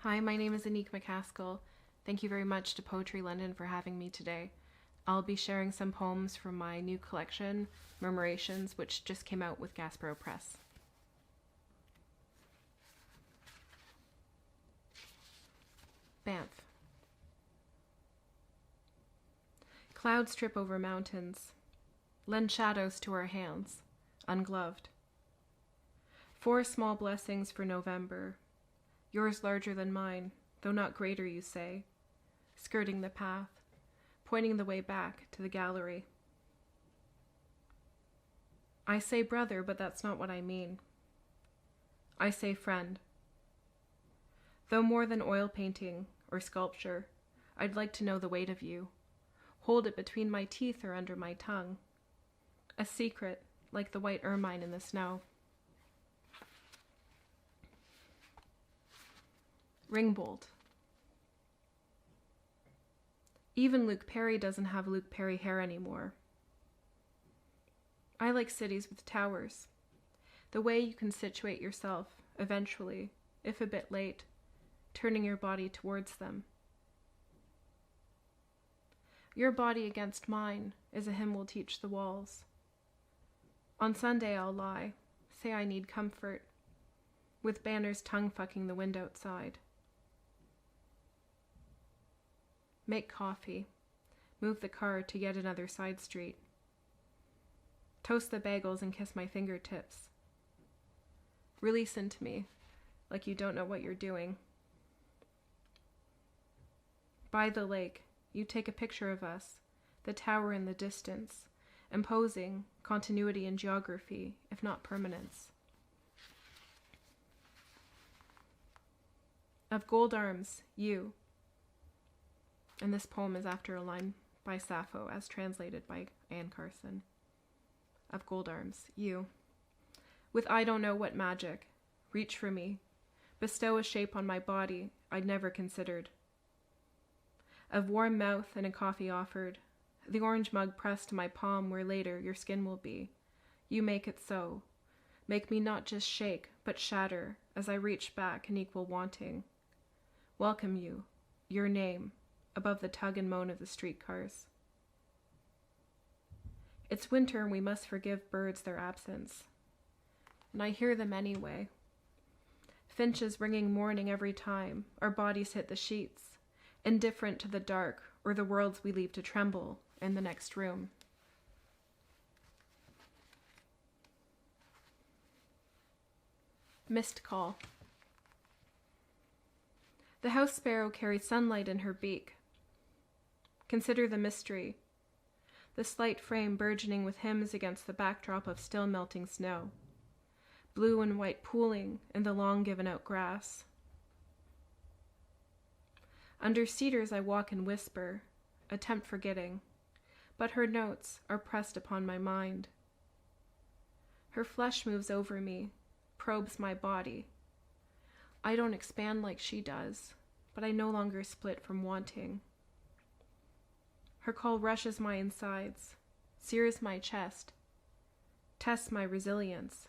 Hi, my name is Annick MacAskill. Thank you very much to Poetry London for having me today. I'll be sharing some poems from my new collection, Murmurations, which just came out with Gaspereau Press. Banff. Clouds trip over mountains, lend shadows to our hands, ungloved. 4 small blessings for November, yours larger than mine, though not greater, you say, skirting the path, pointing the way back to the gallery. I say brother, but that's not what I mean. I say friend. Though more than oil painting or sculpture, I'd like to know the weight of you, hold it between my teeth or under my tongue, a secret like the white ermine in the snow. Ringbolt. Even Luke Perry doesn't have Luke Perry hair anymore. I like cities with towers. The way you can situate yourself, eventually, if a bit late, turning your body towards them. Your body against mine is a hymn we'll teach the walls. On Sunday I'll lie, say I need comfort, with banners tongue-fucking the wind outside. Make coffee, move the car to yet another side street. Toast the bagels and kiss my fingertips. Release into me, like you don't know what you're doing. By the lake, you take a picture of us, the tower in the distance, imposing continuity in geography, if not permanence. Of gold arms, you. And this poem is after a line by Sappho, as translated by Anne Carson. Of gold arms, you. With I don't know what magic, reach for me, bestow a shape on my body I'd never considered. Of warm mouth and a coffee offered, the orange mug pressed to my palm where later your skin will be. You make it so. Make me not just shake, but shatter as I reach back in equal wanting. Welcome you, your name, above the tug and moan of the streetcars. It's winter and we must forgive birds their absence. And I hear them anyway. Finches ringing morning every time our bodies hit the sheets, indifferent to the dark or the worlds we leave to tremble in the next room. Missed call. The house sparrow carries sunlight in her beak. Consider the mystery, the slight frame burgeoning with hymns against the backdrop of still melting snow, blue and white pooling in the long given out grass. Under cedars I walk and whisper, attempt forgetting, but her notes are pressed upon my mind. Her flesh moves over me, probes my body. I don't expand like she does, but I no longer split from wanting. Her call rushes my insides, sears my chest, tests my resilience.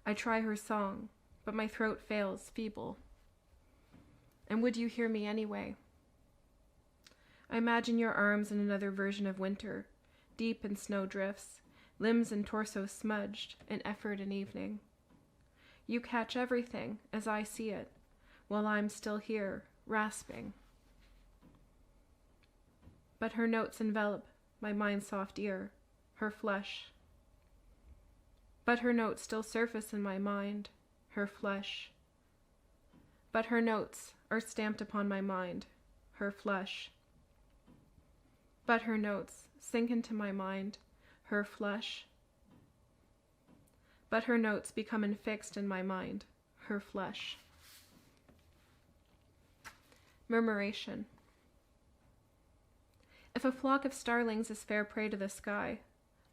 I try her song, but my throat fails, feeble. And would you hear me anyway? I imagine your arms in another version of winter, deep in snow drifts, limbs and torso smudged in effort and evening. You catch everything as I see it, while I'm still here, rasping. But her notes envelop my mind's soft ear, her flesh. But her notes still surface in my mind, her flesh. But her notes are stamped upon my mind, her flesh. But her notes sink into my mind, her flesh. But her notes become infixed in my mind, her flesh. Murmuration. If a flock of starlings is fair prey to the sky,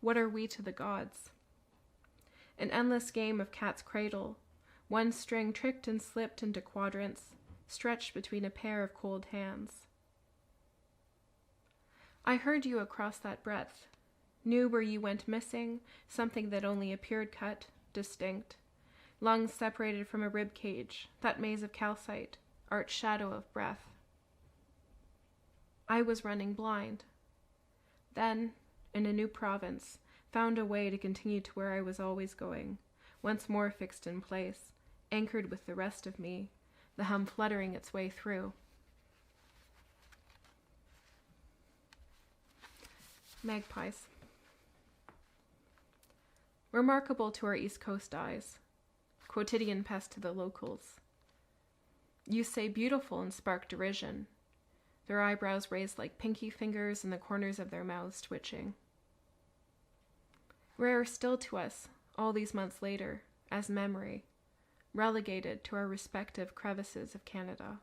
what are we to the gods? An endless game of cat's cradle, one string tricked and slipped into quadrants, stretched between a pair of cold hands. I heard you across that breadth, knew where you went missing, something that only appeared cut, distinct, lungs separated from a rib cage, that maze of calcite, arched shadow of breath. I was running blind. Then, in a new province, found a way to continue to where I was always going, once more fixed in place, anchored with the rest of me, the hum fluttering its way through. Magpies. Remarkable to our East Coast eyes, quotidian pest to the locals. You say beautiful and spark derision, their eyebrows raised like pinky fingers and the corners of their mouths twitching. Rare still to us, all these months later, as memory, relegated to our respective crevices of Canada.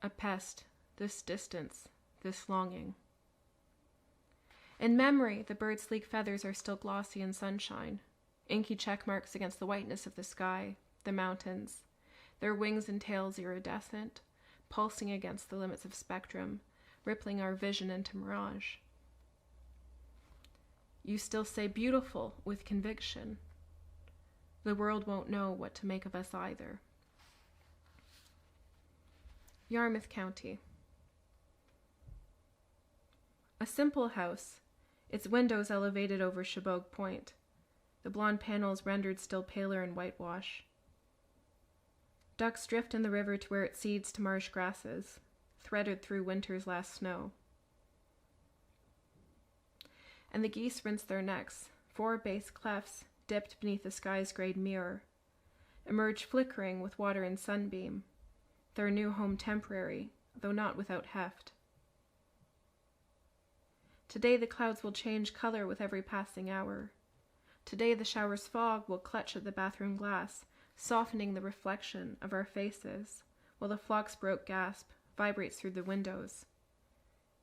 A pest, this distance, this longing. In memory, the bird's sleek feathers are still glossy in sunshine, inky check marks against the whiteness of the sky, the mountains, their wings and tails iridescent, pulsing against the limits of spectrum, rippling our vision into mirage. You still say beautiful with conviction. The world won't know what to make of us either. Yarmouth County. A simple house, its windows elevated over Chebogue Point, the blonde panels rendered still paler in whitewash. Ducks drift in the river to where it cedes to marsh grasses, threaded through winter's last snow. And the geese rinse their necks, 4 base clefts dipped beneath the sky's grayed mirror, emerge flickering with water and sunbeam, their new home temporary, though not without heft. Today the clouds will change color with every passing hour. Today the shower's fog will clutch at the bathroom glass, softening the reflection of our faces, while the flock's broke gasp vibrates through the windows,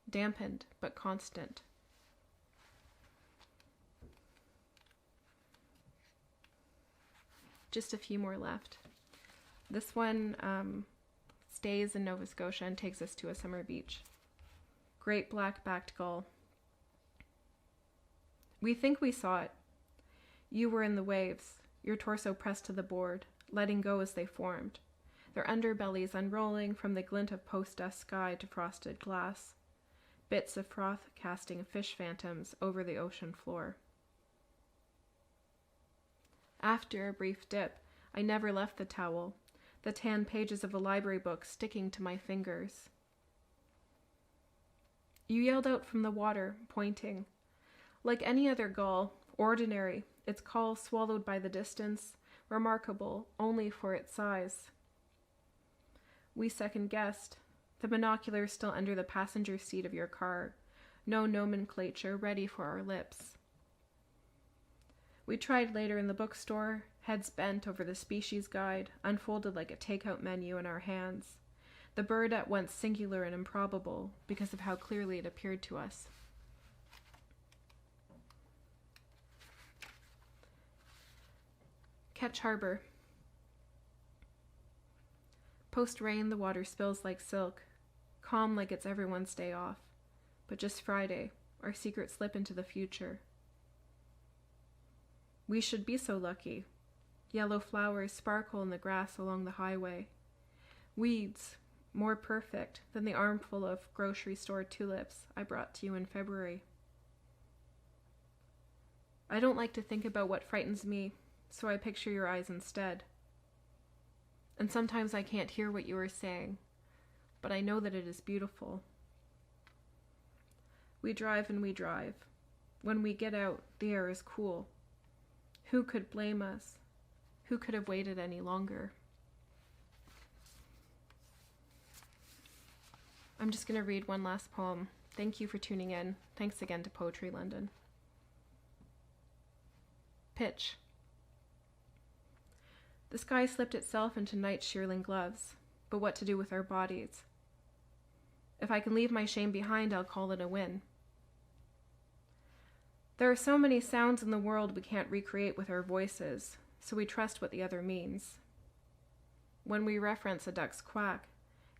dampened but constant. Just a few more left. This one stays in Nova Scotia and takes us to a summer beach. Great black-backed gull. We think we saw it. You were in the waves, your torso pressed to the board, letting go as they formed, their underbellies unrolling from the glint of post-dusk sky to frosted glass, bits of froth casting fish phantoms over the ocean floor. After a brief dip, I never left the towel, the tan pages of a library book sticking to my fingers. You yelled out from the water, pointing. Like any other gull, ordinary, its call swallowed by the distance, remarkable only for its size. We second-guessed, the binoculars still under the passenger seat of your car, no nomenclature ready for our lips. We tried later in the bookstore, heads bent over the species guide, unfolded like a takeout menu in our hands, the bird at once singular and improbable because of how clearly it appeared to us. Ketch Harbor. Post-rain, the water spills like silk, calm like it's everyone's day off, but just Friday, our secret slip into the future. We should be so lucky. Yellow flowers sparkle in the grass along the highway. Weeds, more perfect than the armful of grocery store tulips I brought to you in February. I don't like to think about what frightens me, so I picture your eyes instead. And sometimes I can't hear what you are saying, but I know that it is beautiful. We drive and we drive. When we get out, the air is cool. Who could blame us? Who could have waited any longer? I'm just going to read one last poem. Thank you for tuning in. Thanks again to Poetry London. Pitch. The sky slipped itself into night shearling gloves, but what to do with our bodies? If I can leave my shame behind, I'll call it a win. There are so many sounds in the world we can't recreate with our voices, so we trust what the other means. When we reference a duck's quack,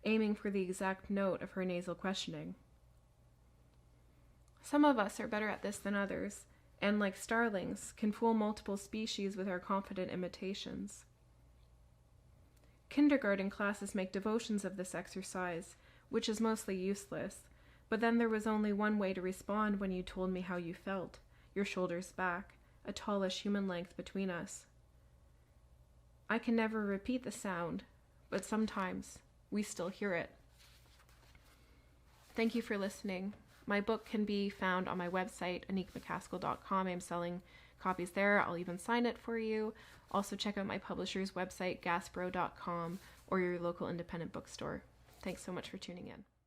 aiming for the exact note of her nasal questioning. Some of us are better at this than others, and like starlings, can fool multiple species with our confident imitations. Kindergarten classes make devotions of this exercise, which is mostly useless, but then there was only one way to respond when you told me how you felt, your shoulders back, a tallish human length between us. I can never repeat the sound, but sometimes we still hear it. Thank you for listening. My book can be found on my website, annickmacaskill.com. I'm selling copies there. I'll even sign it for you. Also check out my publisher's website, gaspro.com, or your local independent bookstore. Thanks so much for tuning in.